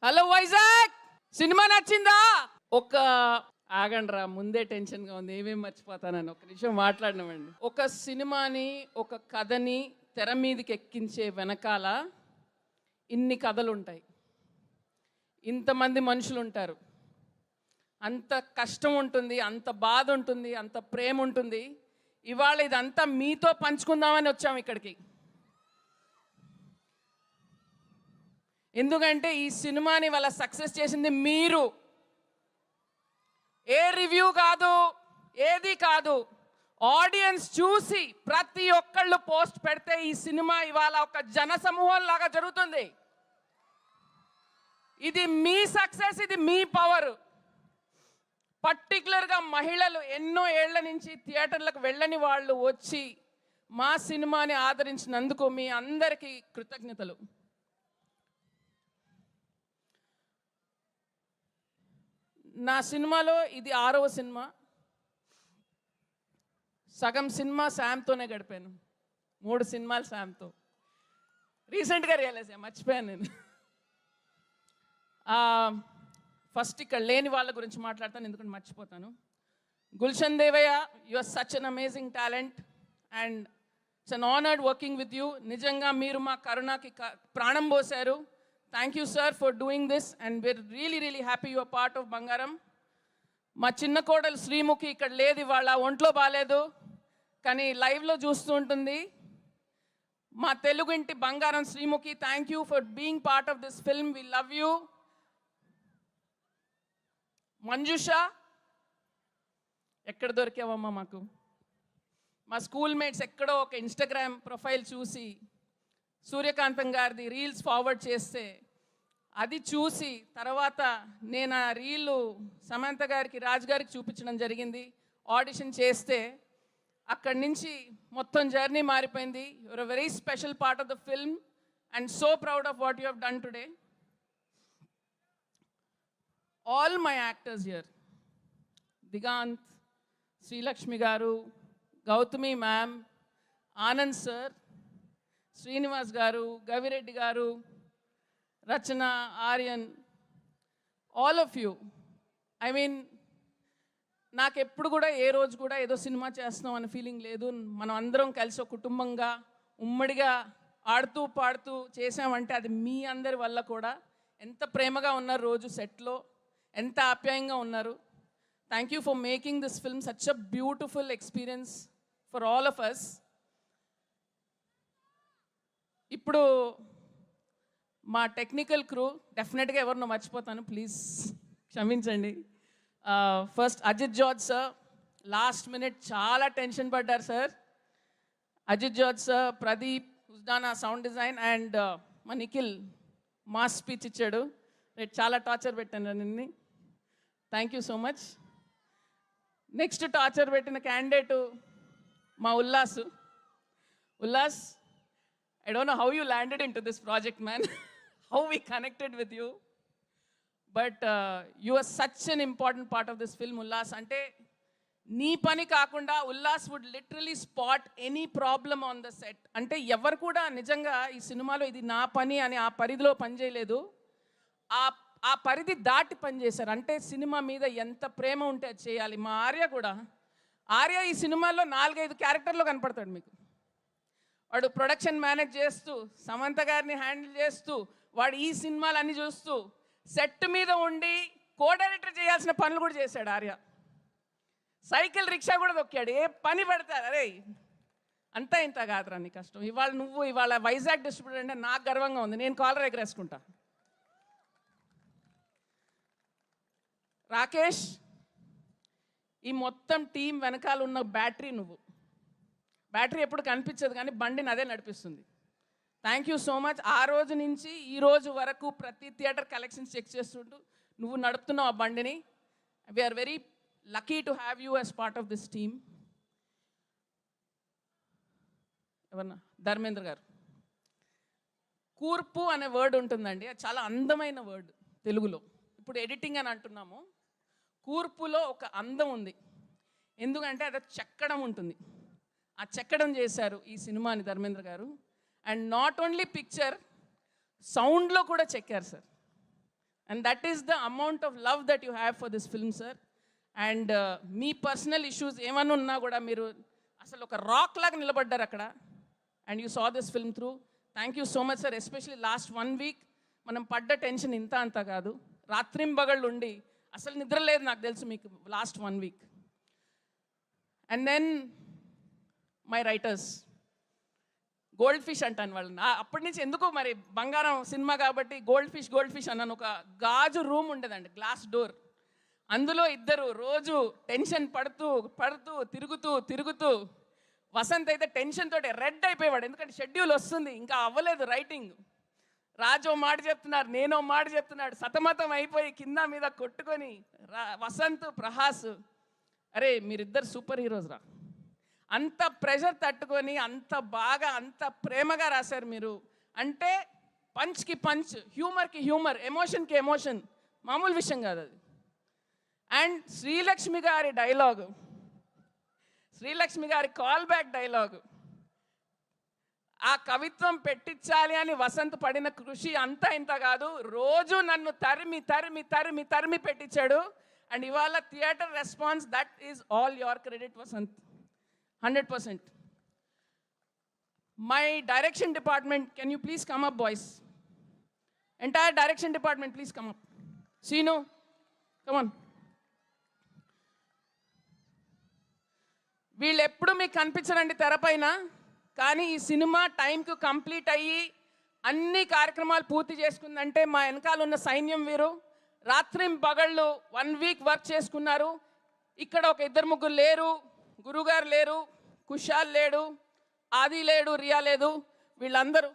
Hello Vizag, cinema నచ్చిందా? ఒక ఆగండ్రా, ముందే టెన్షన్గా ఉంది, ఏమేమి మర్చిపోతానని ఒక నిమిషం మాట్లాడినామండి. ఒక సినిమాని, ఒక కథని తెర మీదకి ఎక్కించే వెనకాల ఇన్ని కథలు ఉంటాయి, ఇంతమంది మనుషులు ఉంటారు, అంత కష్టం ఉంటుంది, అంత బాధ ఉంటుంది, అంత ప్రేమ ఉంటుంది. ఇవాళ ఇదంతా మీతో పంచుకుందామని వచ్చాము ఇక్కడికి. ఎందుకంటే ఈ సినిమాని వాళ్ళ సక్సెస్ చేసింది మీరు. ఏ రివ్యూ కాదు, ఏది కాదు, ఆడియన్స్ చూసి ప్రతి ఒక్కళ్ళు పోస్ట్ పెడితే ఈ సినిమా ఇవాళ ఒక జన సమూహం లాగా జరుగుతుంది. ఇది మీ సక్సెస్, ఇది మీ పవర్. పర్టికులర్గా మహిళలు ఎన్నో ఏళ్ల నుంచి థియేటర్లకు వెళ్ళని వాళ్ళు వచ్చి మా సినిమాని ఆదరించినందుకు మీ అందరికీ కృతజ్ఞతలు. నా సినిమాలో ఇది 6వ సినిమా. సగం సినిమా శామ్తోనే గడిపాను, 3 సినిమాలు శామ్తో. రీసెంట్గా రియలైజ్ అయ్యా, మర్చిపోయాను నేను. ఫస్ట్ ఇక్కడ లేని వాళ్ళ గురించి మాట్లాడతాను, ఎందుకంటే మర్చిపోతాను. Gulshan Devaiah, you are such an amazing talent and it's an honoured working with you. నిజంగా మీరు మా కరుణకి ప్రాణం పోశారు. Thank you sir for doing this and we're really happy you are part of Bangaram. మా చిన్న కోడలు శ్రీముఖి ఇక్కడ లేదు, ఇవాళ ఒంట్లో బాగాలేదు, కానీ లైవ్లో చూస్తూ ఉంటుంది. మా తెలుగింటి బంగారం Sreemukhi, thank you for being part of this film, we love you. Manjusha, ఎక్కడ దొరికావమ్మా మాకు? మా స్కూల్ మేట్స్ ఎక్కడో ఒక ఇన్స్టాగ్రామ్ ప్రొఫైల్ చూసి సూర్యకాంతం గారిది రీల్స్ ఫార్వర్డ్ చేస్తే అది చూసి తర్వాత నేను ఆ రీలు సమంత గారికి, రాజు గారికి చూపించడం జరిగింది. ఆడిషన్ చేస్తే అక్కడి నుంచి మొత్తం జర్నీ మారిపోయింది. Your a very special part of the film and so proud of what you have done today. All my actors here, Diganth, Srilakshmi garu, Gautami ma'am, Anand sir, Srinivas garu, Gavireddy garu, Rachana, Aryan, all of you. I mean నాకు ఎప్పుడు కూడా ఏ రోజు కూడా ఏదో సినిమా చేస్తున్నాం అనే ఫీలింగ్ లేదు. మనం అందరం కలిసి ఒక కుటుంబంగా ఉమ్మడిగా ఆడుతూ పాడుతూ చేసామంటే అది మీ అందరి వల్ల కూడా. ఎంత ప్రేమగా ఉన్నారు రోజు సెట్లో, ఎంత ఆప్యాయంగా ఉన్నారు. Thank you for making this film such a beautiful experience for all of us. ఇప్పుడు మా టెక్నికల్ క్రూ, డెఫినెట్గా ఎవరినో మర్చిపోతాను, ప్లీజ్ క్షమించండి. First Ajith George sir, last minute చాలా టెన్షన్ పడ్డారు సార్. అజిత్ జార్జ్ సార్, ప్రదీప్ హుస్దానా సౌండ్ డిజైన్ అండ్ మా నిఖిల్ మాస్ స్పీచ్ ఇచ్చాడు. రేపు చాలా టార్చర్ పెట్టాను నిన్ని, thank you so much. Next torture పెట్టిన క్యాండిడేటు మా Ullas. Ullas, I don't know how you landed into this project, man. How we connected with you. But you are such an important part of this film, Ullas. Ante nee pani kaakunda Ullas would literally spot any problem on the set. Ante evaru kuda nijanga ee సినిమాలో ఇది నా పని అని ఆ పరిధిలో పని చేయలేదు, ఆ పరిధి దాటి పని చేశారు. అంటే సినిమా మీద ఎంత ప్రేమ ఉంటే అది చేయాలి. మా ఆర్య ఈ సినిమాలో 4-5 క్యారెక్టర్లో కనపడతాడు మీకు. వాడు ప్రొడక్షన్ మేనేజ్ చేస్తూ, సమంత గారిని హ్యాండిల్ చేస్తూ, వాడు ఈ సినిమాలు అన్నీ చూస్తూ, సెట్ మీద ఉండి కో డైరెక్టర్ చేయాల్సిన పనులు కూడా చేశాడు ఆర్య. సైకిల్ రిక్షా కూడా దొక్కాడు, ఏ పని పెడతారు. అరే అంతా ఇంత కాదురా నీ కష్టం. ఇవాళ వైజాగ్ డిస్ట్రిబ్యూటర్ అంటే నాకు గర్వంగా ఉంది, నేను కాలర్ ఎగరేసుకుంటా. రాకేష్, ఈ మొత్తం టీం వెనకాల ఉన్న బ్యాటరీ నువ్వు. బ్యాటరీ ఎప్పుడు కనిపించదు కానీ బండిని అదే నడిపిస్తుంది. Thank you so much. ఆ రోజు నుంచి ఈ రోజు వరకు ప్రతి థియేటర్ కలెక్షన్స్ చెక్ చేస్తుంటూ నువ్వు నడుపుతున్నావు ఆ బండిని. We're very lucky to have you as part of this team. ఎవరన్నా ధర్మేంద్ర గారు, కూర్పు అనే వర్డ్ ఉంటుందండి, అది చాలా అందమైన వర్డ్ తెలుగులో. ఇప్పుడు ఎడిటింగ్ అని అంటున్నాము, కూర్పులో ఒక అందం ఉంది. ఎందుకంటే అది చెక్కడం ఉంటుంది, ఆ చెక్కడం చేశారు ఈ సినిమాని ధర్మేంద్ర గారు. అండ్ నాట్ ఓన్లీ పిక్చర్, సౌండ్లో కూడా చెక్కారు sir. And that is the amount of love that you have for this film, sir. And me personal issues ఏమన్నా ఉన్నా కూడా మీరు అసలు ఒక రాక్ లాగా నిలబడ్డారు అక్కడ. And you saw this film through. Thank you so much sir. Especially last 1 week మనం పడ్డ టెన్షన్ ఇంత అంత కాదు. రాత్రింబగళ్ళు ఉండి అసలు నిద్ర లేదు నాకు తెలుసు మీకు last 1 week. And then my writers, gold fish అంటాను వాళ్ళని. అప్పటి నుంచి ఎందుకో మరి బంగారం సినిమా కాబట్టి గోల్డ్ ఫిష్ అన్నాను. ఒక గాజు రూమ్ ఉండేదండి, గ్లాస్ డోర్. అందులో ఇద్దరు రోజు టెన్షన్ పడుతూ తిరుగుతూ వసంత్ అయితే టెన్షన్ తోటి రెడ్ అయిపోయేవాడు. ఎందుకంటే షెడ్యూల్ వస్తుంది, ఇంకా అవ్వలేదు రైటింగ్. రాజు మాట చెప్తున్నారు, నేనో మాట చెప్తున్నాడు, సతమతం అయిపోయి కింద మీద కొట్టుకొని వసంత్ ప్రహాస్, అరే మీరిద్దరు సూపర్ హీరోస్ రా. అంత ప్రెషర్ తట్టుకొని అంత బాగా అంత ప్రేమగా రాశారు మీరు. అంటే పంచ్కి పంచ్, హ్యూమర్కి హ్యూమర్, ఎమోషన్కి ఎమోషన్, మామూలు విషయం కాదు అది. అండ్ శ్రీలక్ష్మి గారి డైలాగు, శ్రీలక్ష్మి గారి కాల్ బ్యాక్ డైలాగు, ఆ కవిత్వం పెట్టించాలి అని వసంత్ పడిన కృషి అంతా ఇంత కాదు. రోజు నన్ను తరిమి పెట్టించాడు. అండ్ ఇవాళ theatre response, that is all your credit Vasant, 100%. My direction department, can you please come up, boys? Entire direction department, please come up. Sinu, come on. వీళ్ళు ఎప్పుడు మీకు కనిపించరండి తెరపైన, కానీ ఈ సినిమా టైంకు కంప్లీట్ అయ్యి అన్ని కార్యక్రమాలు పూర్తి చేసుకుందంటే మా వెనకాల ఉన్న సైన్యం వీరు. రాత్రింబగళ్ళు 1 వీక్ వర్క్ చేసుకున్నారు. ఇక్కడ ఒక 2-3 లేరు, గురుగారు లేరు, కుషాల్ లేడు, ఆది లేడు, రియా లేదు, వీళ్ళందరూ,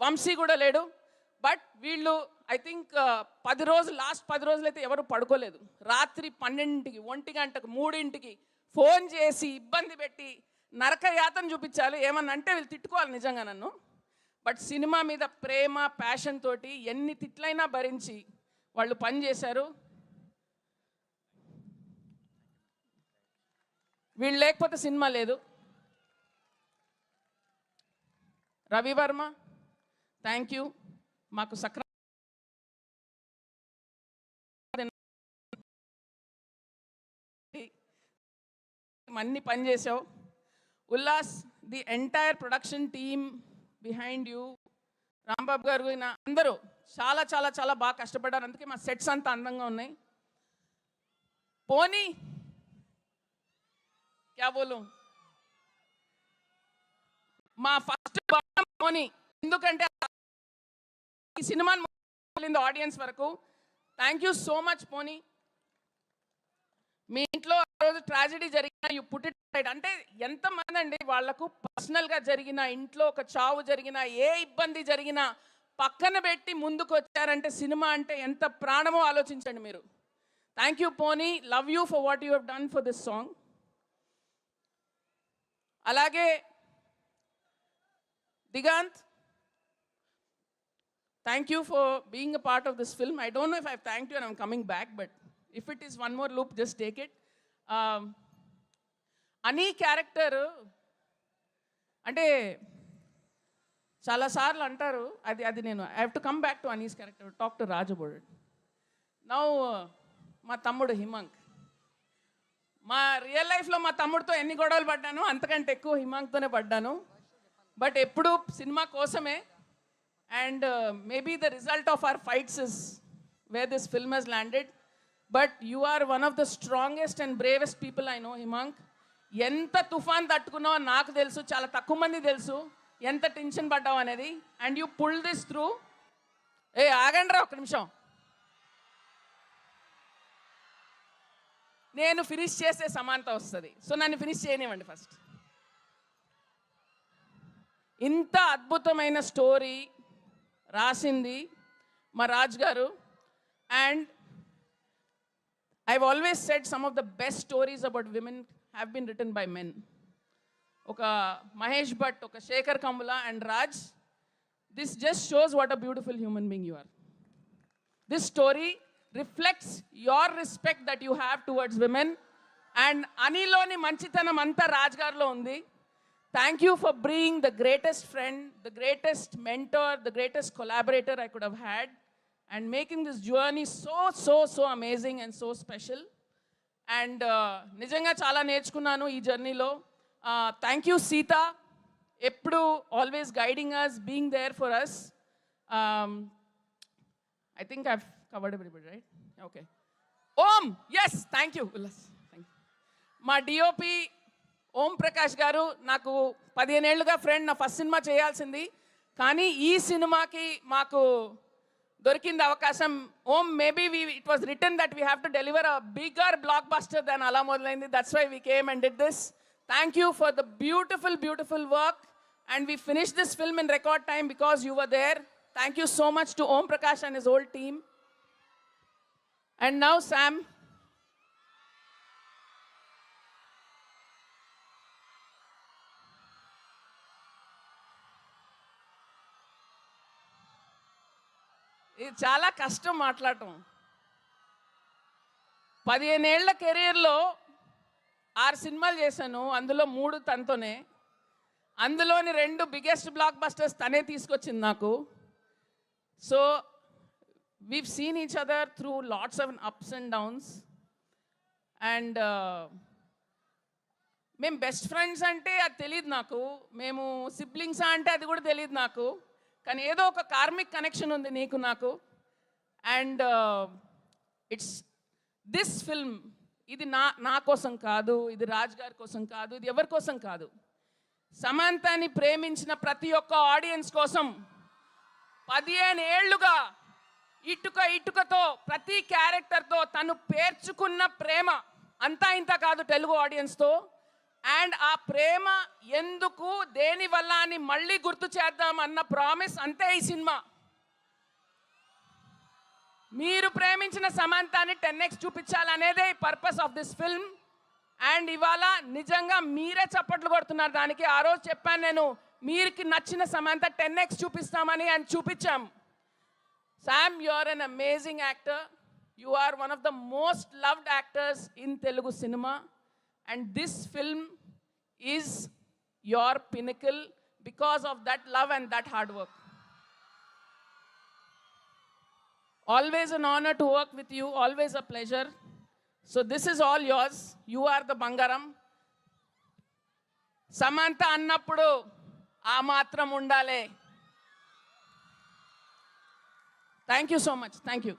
వంశీ కూడా లేడు. బట్ వీళ్ళు ఐ థింక్ 10 రోజులు, లాస్ట్ 10 రోజులు అయితే ఎవరు పడుకోలేదు. రాత్రి 12కి, 1 గంటకు, 3కి ఫోన్ చేసి ఇబ్బంది పెట్టి నరక యాతన చూపించాలి. ఏమన్నా అంటే వీళ్ళు తిట్టుకోవాలి నిజంగా నన్ను. బట్ సినిమా మీద ప్రేమ, ప్యాషన్ తోటి ఎన్ని తిట్లైనా భరించి వాళ్ళు పనిచేశారు. వీళ్ళు లేకపోతే సినిమా లేదు. Ravivarma, thank you. మాకు అన్ని పని చేసావు. Ullas, the entire production team behind you, Rambabu garu, అందరూ చాలా చాలా చాలా బాగా కష్టపడ్డారు. అందుకే మా సెట్స్ అంతా అందంగా ఉన్నాయి. పోనీ క్యా బోలు, మా ఫస్ట్ పోనీ, ఎందుకంటే ఈ సినిమాని ఆడియన్స్ వరకు. థ్యాంక్ యూ సో మచ్ పోనీ. మీ ఇంట్లో ఆ రోజు ట్రాజెడీ జరిగిన యూ పుట్ ఇట్ రైట్. అంటే ఎంతమంది అండి వాళ్లకు పర్సనల్గా జరిగిన, ఇంట్లో ఒక చావు జరిగిన, ఏ ఇబ్బంది జరిగినా పక్కన పెట్టి ముందుకు వచ్చారంటే సినిమా అంటే ఎంత ప్రాణమో ఆలోచించండి మీరు. థ్యాంక్ యూ పోనీ, love you for what you have done for this song. అలాగే దిగాంత్, thank you for being a part of this film. I don't know if I've thanked you and I'm coming back, but if it is one more loop, just take it. Ani character, అంటే చాలాసార్లు అంటారు, అది నేను I have to come back to Anees character, talk to Raj about it. Now మా తమ్ముడు హిమాంక్, మా real లైఫ్లో మా తమ్ముడితో ఎన్ని గొడవలు పడ్డాను అంతకంటే ఎక్కువ హిమాంక్తోనే పడ్డాను. బట్ ఎప్పుడు సినిమా కోసమే. And maybe the result of our fights is where this film has landed. But you are one of the strongest and bravest people I know, Himank. ఎంత తుఫాన్ తట్టుకున్నావో నాకు తెలుసు, చాలా తక్కువ మంది తెలుసు ఎంత టెన్షన్ పడ్డావు అనేది. And you pull this through. ఆగండి రా ఒక్క నిమిషం, నేను ఫినిష్ చేస్తే సమానత వస్తుంది. సో నన్ను ఫినిష్ చేయనివ్వండి ఫస్ట్. ఇంత అద్భుతమైన స్టోరీ రాసింది మా రాజ్ గారు. And I've always said some of the best stories about women have been written by men. ఒక మహేష్ భట్, ఒక Shekhar Kammula and Raj. This just shows what a beautiful human being you are. This story reflects your respect that you have towards women. And అనిలోని మంచితనం అంతా రాజ్ గారిలో ఉంది. Thank you for being the greatest friend, the greatest mentor, the greatest collaborator I could have had. and making this journey so amazing and so special. And నిజంగా చాలా నేర్చుకున్నాను ఈ జర్నీలో. థ్యాంక్ యూ సీత, ఎప్పుడు always guiding us, being there for us. I think I've covered everybody, right? Okay. Om, yes, thank you Ullas, thank you. మా DOP Om Prakash garu నాకు 15 ఏళ్ళుగా friend, నా ఫస్ట్ సినిమా చేయాల్సింది, కానీ ఈ సినిమాకి మాకు దొరికింది అవకాశం. Om, maybe it was written that we have to deliver a bigger blockbuster then అలా మొదలైంది. That's why we came and did this. Thank you for the beautiful work, and we finish this film in record time because you were there. Thank you so much to Om Prakash and his whole team. And now Sam. ఇది చాలా కష్టం మాట్లాడటం. 15 ఏళ్ల కెరీర్లో 6 సినిమాలు చేశాను, అందులో 3 తనతోనే. అందులోని 2 బిగ్గెస్ట్ బ్లాక్ బస్టర్స్ తనే తీసుకొచ్చింది నాకు. So we've seen each other through lots of ups and downs. And మేము బెస్ట్ ఫ్రెండ్స్ అంటే అది తెలియదు నాకు, మేము సిబ్లింగ్సా అంటే అది కూడా తెలియదు నాకు. కానీ ఏదో ఒక కార్మిక్ కనెక్షన్ ఉంది నీకు నాకు. అండ్ ఇట్స్ దిస్ ఫిల్మ్, ఇది నా కోసం కాదు, ఇది రాజ్ గారి కోసం కాదు, ఇది ఎవరి కోసం కాదు, సమంతని ప్రేమించిన ప్రతి ఒక్క ఆడియన్స్ కోసం. 15 ఏళ్లుగా ఇటుకతో ప్రతి క్యారెక్టర్తో తను పేర్చుకున్న ప్రేమ అంతా ఇంత కాదు తెలుగు ఆడియన్స్తో. అండ్ ఆ ప్రేమ ఎందుకు, దేనివల్ల అని మళ్ళీ గుర్తు చేద్దాం అన్న ప్రామిస్, అంతే ఈ సినిమా. మీరు ప్రేమించిన సమంతాన్ని 10x చూపించాలనేదే ఈ purpose of this film. And ఇవాళ నిజంగా మీరే చప్పట్లు కొడుతున్నారు దానికి. ఆ రోజు చెప్పాను నేను, మీకు నచ్చిన సమంత 10x చూపిస్తామని, అని చూపించాం. Sam, you are an amazing actor. You are one of the most loved actors in Telugu cinema. And this film is your pinnacle because of that love and that hard work. Always an honor to work with you, always a pleasure. So this is all yours. You are the Bangaram. Samantha annappudu aa matram undale. Thank you so much. Thank you.